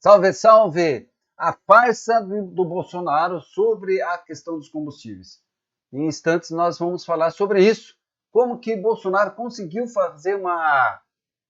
Salve, salve! A farsa do Bolsonaro sobre a questão dos combustíveis. Em instantes nós vamos falar sobre isso. Como que Bolsonaro conseguiu fazer uma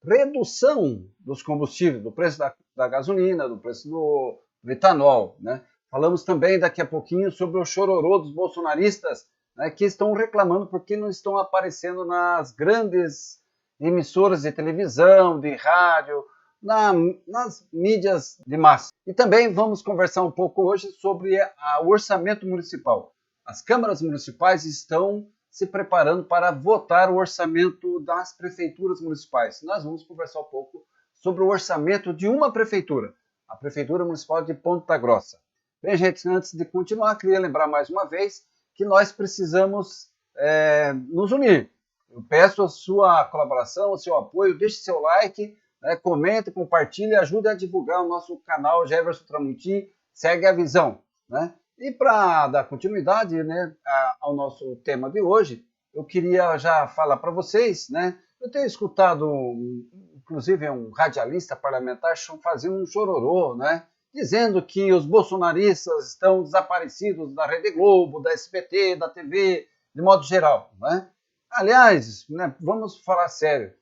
redução dos combustíveis, do preço da gasolina, do preço do etanol, né? Falamos também daqui a pouquinho sobre o chororô dos bolsonaristas, né, que estão reclamando porque não estão aparecendo nas grandes emissoras de televisão, de rádio, nas mídias de massa. E também vamos conversar um pouco hoje sobre o orçamento municipal. As câmaras municipais estão se preparando para votar o orçamento das prefeituras municipais. Nós vamos conversar um pouco sobre o orçamento de uma prefeitura, a Prefeitura Municipal de Ponta Grossa. Bem, gente, antes de continuar, queria lembrar mais uma vez que nós precisamos nos unir. Eu peço a sua colaboração, o seu apoio, deixe seu like, comente, compartilhe, ajude a divulgar o nosso canal Jefferson Tramontim, segue a visão, né? E para dar continuidade, né, ao nosso tema de hoje, eu queria já falar para vocês, né? Eu tenho escutado, inclusive, um radialista parlamentar fazendo um chororô, né? Dizendo que os bolsonaristas estão desaparecidos da Rede Globo, da SBT, da TV, de modo geral, né? Aliás, né, vamos falar sério.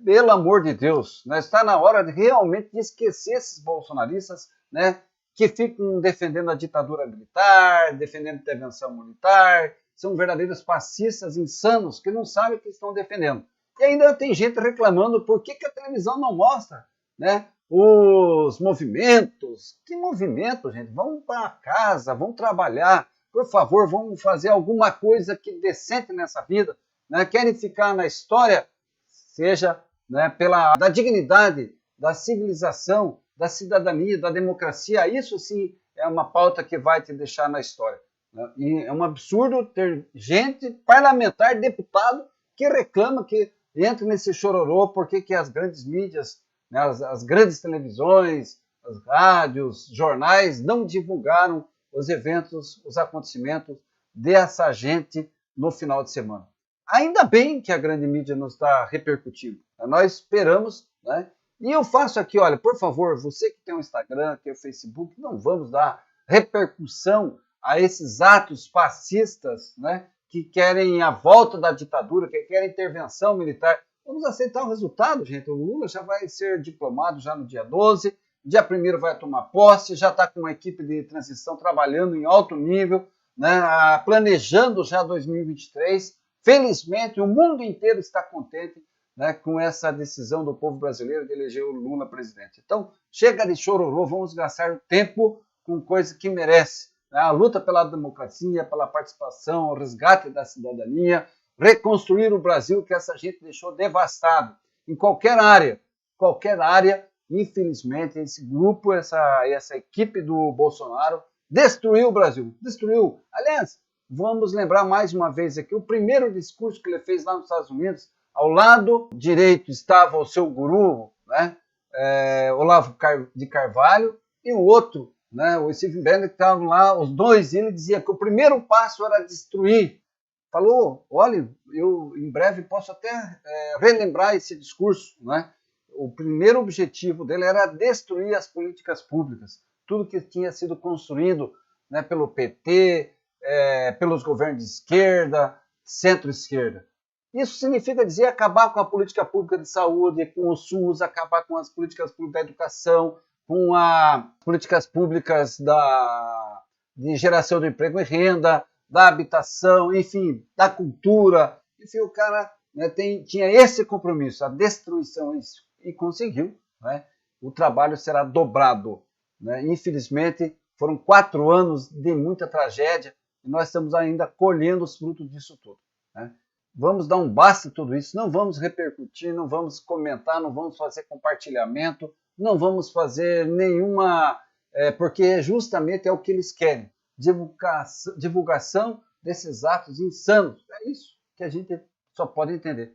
Pelo amor de Deus, né, está na hora de realmente esquecer esses bolsonaristas, né, que ficam defendendo a ditadura militar, defendendo a intervenção militar, são verdadeiros fascistas insanos que não sabem o que estão defendendo. E ainda tem gente reclamando por que a televisão não mostra, né, os movimentos. Que movimento, gente? Vamos para casa, vamos trabalhar, por favor, vamos fazer alguma coisa que decente nessa vida, né? Querem ficar na história, seja, né, da dignidade, da civilização, da cidadania, da democracia. Isso sim é uma pauta que vai te deixar na história, né? E é um absurdo ter gente, parlamentar, deputado, que reclama, que entra nesse chororô, porque que as grandes mídias, né, as grandes televisões, as rádios, jornais não divulgaram os eventos, os acontecimentos dessa gente no final de semana. Ainda bem que a grande mídia não está repercutindo. Nós esperamos, né? E eu faço aqui, olha, por favor, você que tem um Instagram, que tem o Facebook, não vamos dar repercussão a esses atos fascistas, né? Que querem a volta da ditadura, que querem intervenção militar. Vamos aceitar o resultado, gente. O Lula já vai ser diplomado já no dia 12, dia 1º vai tomar posse, já está com uma equipe de transição trabalhando em alto nível, né? Planejando já 2023. Felizmente, o mundo inteiro está contente, né, com essa decisão do povo brasileiro de eleger o Lula presidente. Então, chega de chororô, vamos gastar o tempo com coisa que merece. Né? A luta pela democracia, pela participação, o resgate da cidadania, reconstruir o Brasil que essa gente deixou devastado. Em qualquer área, infelizmente, esse grupo, essa equipe do Bolsonaro destruiu o Brasil. Destruiu. Aliás, vamos lembrar mais uma vez aqui o primeiro discurso que ele fez lá nos Estados Unidos. Ao lado direito estava o seu guru, né, Olavo de Carvalho, e o outro, né, o Stephen Bannon, que estavam lá, os dois, e ele dizia que o primeiro passo era destruir. Falou, olha, eu em breve posso até relembrar esse discurso, né? O primeiro objetivo dele era destruir as políticas públicas, tudo que tinha sido construído, né, pelo PT, pelos governos de esquerda, centro-esquerda. Isso significa dizer acabar com a política pública de saúde, com o SUS, acabar com as políticas públicas da educação, com as políticas públicas de geração de emprego e renda, da habitação, enfim, da cultura. Enfim, o cara, né, tinha esse compromisso, a destruição, e conseguiu. Né? O trabalho será dobrado. Né? Infelizmente, foram 4 anos de muita tragédia e nós estamos ainda colhendo os frutos disso tudo. Né? Vamos dar um basta em tudo isso, não vamos repercutir, não vamos comentar, não vamos fazer compartilhamento, não vamos fazer nenhuma... porque justamente é o que eles querem, divulgação desses atos insanos. É isso que a gente só pode entender.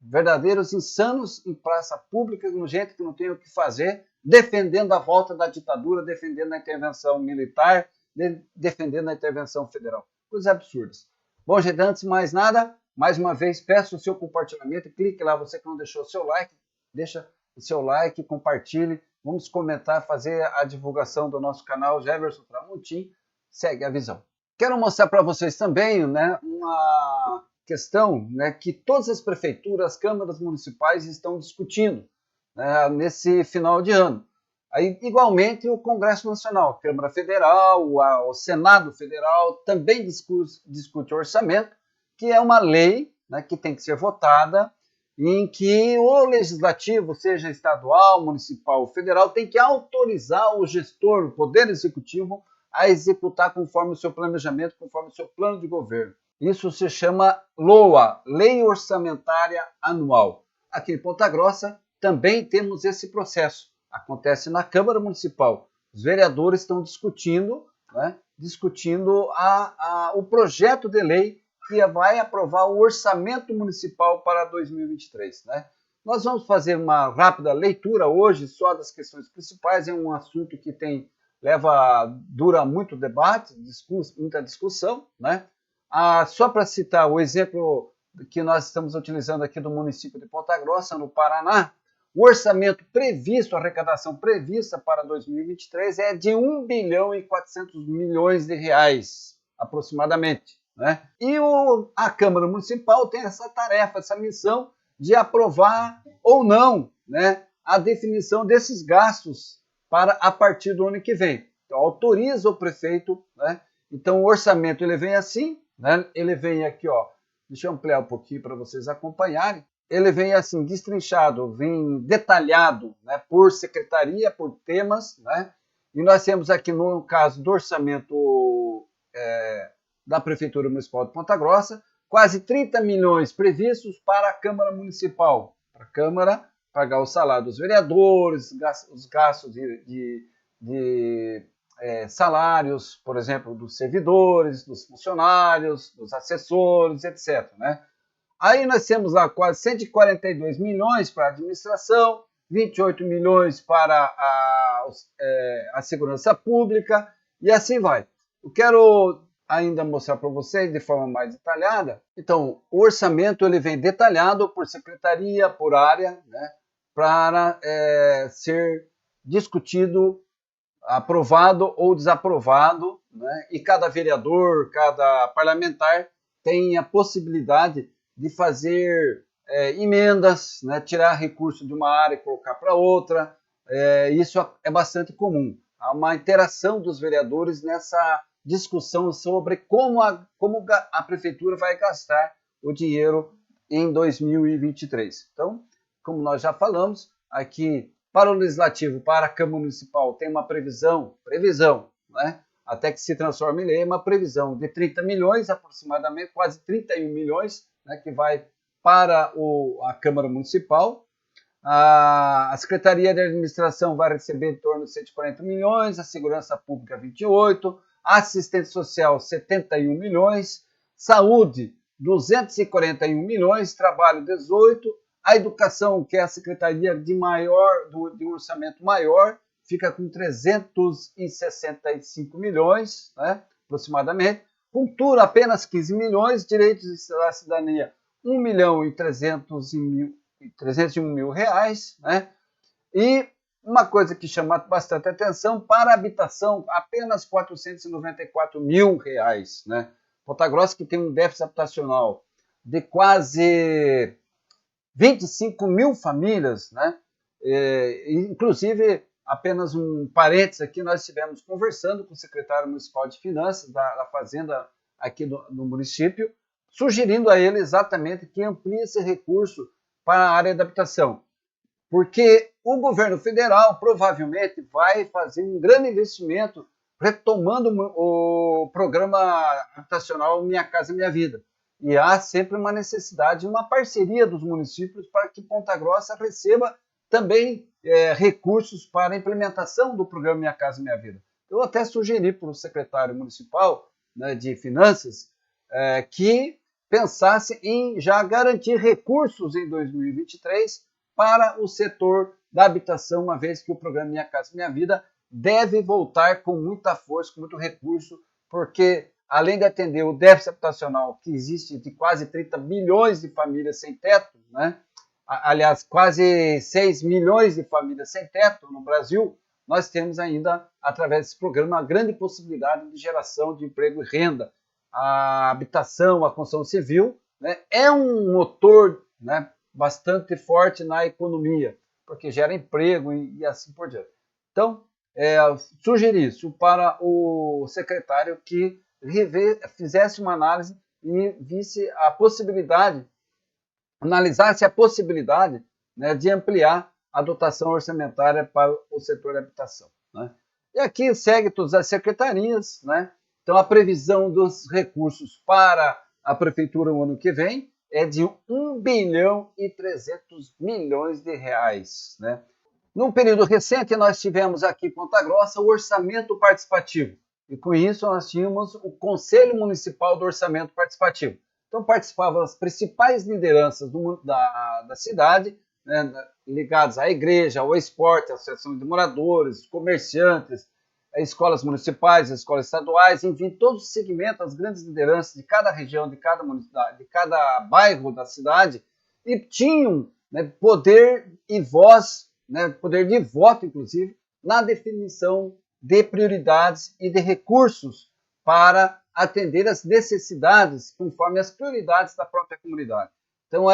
Verdadeiros insanos em praça pública, com gente que não tem o que fazer, defendendo a volta da ditadura, defendendo a intervenção militar, defendendo a intervenção federal. Coisas absurdas. Bom, gente, antes de mais nada, mais uma vez, peço o seu compartilhamento, clique lá, você que não deixou o seu like, deixa o seu like, compartilhe, vamos comentar, fazer a divulgação do nosso canal Jefferson Tramontim, segue a visão. Quero mostrar para vocês também, né, uma questão, né, que todas as prefeituras, câmaras municipais estão discutindo, né, nesse final de ano. Aí, igualmente, o Congresso Nacional, a Câmara Federal, o Senado Federal também discute orçamento, que é uma lei, né, que tem que ser votada, em que o legislativo, seja estadual, municipal ou federal, tem que autorizar o gestor, o poder executivo, a executar conforme o seu planejamento, conforme o seu plano de governo. Isso se chama LOA, Lei Orçamentária Anual. Aqui em Ponta Grossa também temos esse processo. Acontece na Câmara Municipal. Os vereadores estão discutindo, né, o projeto de lei que vai aprovar o orçamento municipal para 2023. Né? Nós vamos fazer uma rápida leitura hoje só das questões principais. É um assunto que dura muito debate, muita discussão. Né? Só para citar o exemplo que nós estamos utilizando aqui do município de Ponta Grossa, no Paraná, o orçamento previsto, a arrecadação prevista para 2023 é de 1 bilhão e 400 milhões de reais, aproximadamente. Né? E a Câmara Municipal tem essa tarefa, essa missão de aprovar ou não, né, a definição desses gastos para a partir do ano que vem. Então, autoriza o prefeito, né? Então, o orçamento ele vem assim, né? Ele vem aqui, ó, deixa eu ampliar um pouquinho para vocês acompanharem. Ele vem assim, destrinchado, vem detalhado, né, por secretaria, por temas, né? E nós temos aqui, no caso do orçamento da Prefeitura Municipal de Ponta Grossa, quase 30 milhões previstos para a Câmara Municipal. Para a Câmara pagar o salário dos vereadores, os gastos de salários, por exemplo, dos servidores, dos funcionários, dos assessores, etc. Né? Aí nós temos lá quase 142 milhões para a administração, 28 milhões para a segurança pública e assim vai. Eu quero ainda mostrar para vocês de forma mais detalhada. Então, o orçamento ele vem detalhado por secretaria, por área, né, para ser discutido, aprovado ou desaprovado, né, e cada vereador, cada parlamentar tem a possibilidade de fazer emendas, né, tirar recurso de uma área e colocar para outra. Isso é bastante comum. Há uma interação dos vereadores nessa discussão sobre como a prefeitura vai gastar o dinheiro em 2023. Então, como nós já falamos, aqui para o Legislativo, para a Câmara Municipal, tem uma previsão, né, até que se transforme em lei, uma previsão de 30 milhões, aproximadamente, quase 31 milhões, né, que vai para a Câmara Municipal. A Secretaria de Administração vai receber em torno de 140 milhões, a Segurança Pública 28, a Assistência Social 71 milhões, Saúde 241 milhões, Trabalho 18, a Educação, que é a Secretaria de orçamento maior, fica com 365 milhões, né, aproximadamente. Cultura, apenas 15 milhões, Direitos da Cidadania, 1 milhão e 301 mil reais, né? E uma coisa que chama bastante atenção, para a habitação, apenas 494 mil reais, né? Ponta Grossa, que tem um déficit habitacional de quase 25 mil famílias, né? Inclusive, apenas um parênteses aqui, nós estivemos conversando com o secretário municipal de Finanças da Fazenda aqui no município, sugerindo a ele exatamente que amplie esse recurso para a área da habitação, porque o governo federal provavelmente vai fazer um grande investimento retomando o programa habitacional Minha Casa Minha Vida. E há sempre uma necessidade, uma parceria dos municípios para que Ponta Grossa receba também recursos para a implementação do programa Minha Casa Minha Vida. Eu até sugeri para o secretário municipal, né, de Finanças que pensasse em já garantir recursos em 2023 para o setor da habitação, uma vez que o programa Minha Casa Minha Vida deve voltar com muita força, com muito recurso, porque além de atender o déficit habitacional que existe de quase 30 bilhões de famílias sem teto, né, aliás, quase 6 milhões de famílias sem teto no Brasil, nós temos ainda, através desse programa, uma grande possibilidade de geração de emprego e renda. A habitação, a construção civil, né, é um motor, né, bastante forte na economia, porque gera emprego e assim por diante. Então, sugeri isso para o secretário que fizesse uma análise e visse a possibilidade, analisasse a possibilidade, né, de ampliar a dotação orçamentária para o setor de habitação, né? E aqui segue todas as secretarias, né? Então, a previsão dos recursos para a prefeitura no ano que vem é de 1 bilhão e 300 milhões de reais, né? Num período recente, nós tivemos aqui em Ponta Grossa o orçamento participativo. E com isso, nós tínhamos o Conselho Municipal do Orçamento Participativo. Então, participavam as principais lideranças da cidade, né, ligadas à igreja, ao esporte, à associação de moradores, comerciantes, escolas municipais, escolas estaduais, enfim, todos os segmentos, as grandes lideranças de cada região, de cada bairro da cidade, e tinham, né, poder e voz, né, poder de voto, inclusive, na definição de prioridades e de recursos para atender as necessidades conforme as prioridades da própria comunidade. Então,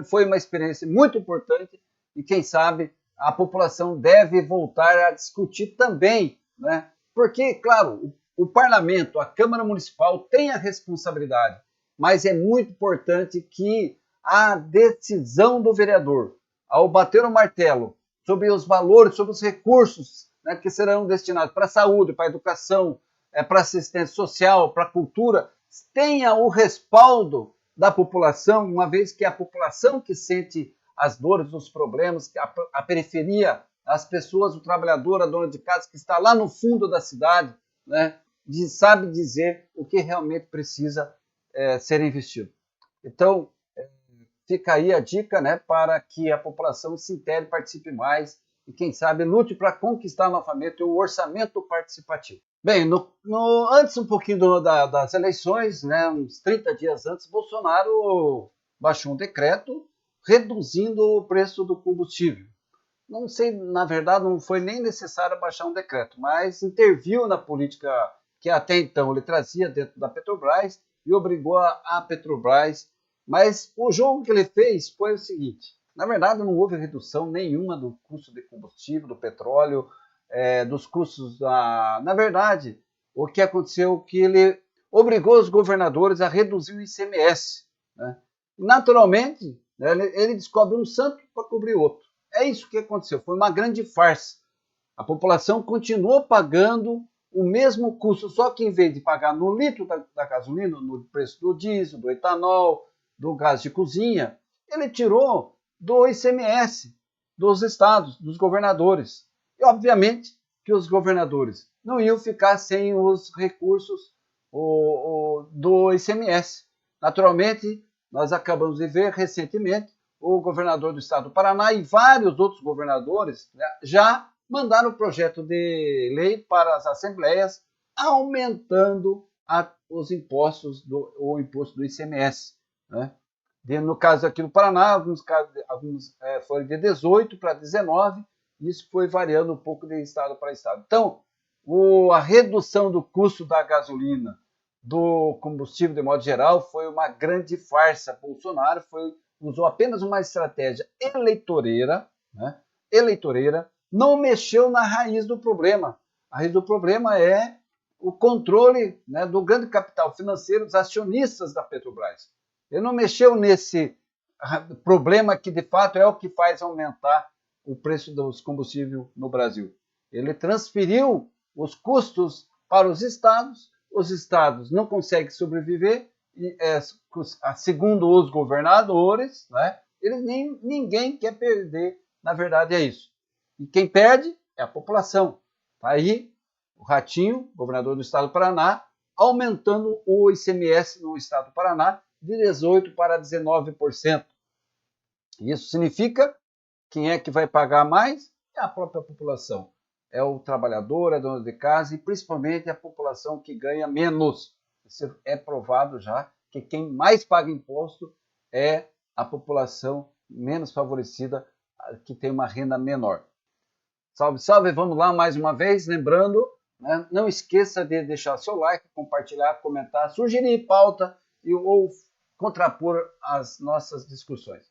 foi uma experiência muito importante e, quem sabe, a população deve voltar a discutir também, né? Porque, claro, o parlamento, a Câmara Municipal tem a responsabilidade, mas é muito importante que a decisão do vereador, ao bater o martelo sobre os valores, sobre os recursos, né, que serão destinados para a saúde, para a educação, para a assistência social, para a cultura, tenha o respaldo da população, uma vez que é a população que sente as dores, os problemas, a periferia, as pessoas, o trabalhador, a dona de casa que está lá no fundo da cidade, né, sabe dizer o que realmente precisa ser investido. Então, fica aí a dica, né, para que a população se integre, participe mais e, quem sabe, lute para conquistar novamente o orçamento participativo. Bem, antes um pouquinho das eleições, né, uns 30 dias antes, Bolsonaro baixou um decreto reduzindo o preço do combustível. Não sei, na verdade, não foi nem necessário baixar um decreto, mas interviu na política que até então ele trazia dentro da Petrobras e obrigou a Petrobras. Mas o jogo que ele fez foi o seguinte: na verdade, não houve redução nenhuma do custo de combustível, do petróleo, dos custos Na verdade, o que aconteceu é que ele obrigou os governadores a reduzir o ICMS, né? Naturalmente, né, ele descobre um santo para cobrir outro. É isso que aconteceu. Foi uma grande farsa. A população continuou pagando o mesmo custo, só que em vez de pagar no litro da gasolina, no preço do diesel, do etanol, do gás de cozinha, ele tirou do ICMS dos estados, dos governadores. E, obviamente, que os governadores não iam ficar sem os recursos do ICMS. Naturalmente, nós acabamos de ver recentemente o governador do estado do Paraná e vários outros governadores, né, já mandaram o projeto de lei para as assembleias aumentando os impostos, o imposto do ICMS, né? No caso aqui do Paraná, alguns foram de 18 para 19, isso foi variando um pouco de estado para estado. Então, a redução do custo da gasolina, do combustível de modo geral, foi uma grande farsa. Bolsonaro usou apenas uma estratégia eleitoreira, né? Não mexeu na raiz do problema. A raiz do problema é o controle, né, do grande capital financeiro, dos acionistas da Petrobras. Ele não mexeu nesse problema que, de fato, é o que faz aumentar o preço dos combustíveis no Brasil. Ele transferiu os custos para os estados não conseguem sobreviver, e, segundo os governadores, né, ninguém quer perder, na verdade é isso. E quem perde é a população. Tá aí o Ratinho, governador do estado do Paraná, aumentando o ICMS no estado do Paraná de 18% para 19%. Isso significa quem é que vai pagar mais? É a própria população. É o trabalhador, é a dona de casa e principalmente a população que ganha menos. Isso é provado já que quem mais paga imposto é a população menos favorecida, que tem uma renda menor. Salve, salve, vamos lá mais uma vez, lembrando, né, não esqueça de deixar seu like, compartilhar, comentar, sugerir pauta ou contrapor as nossas discussões.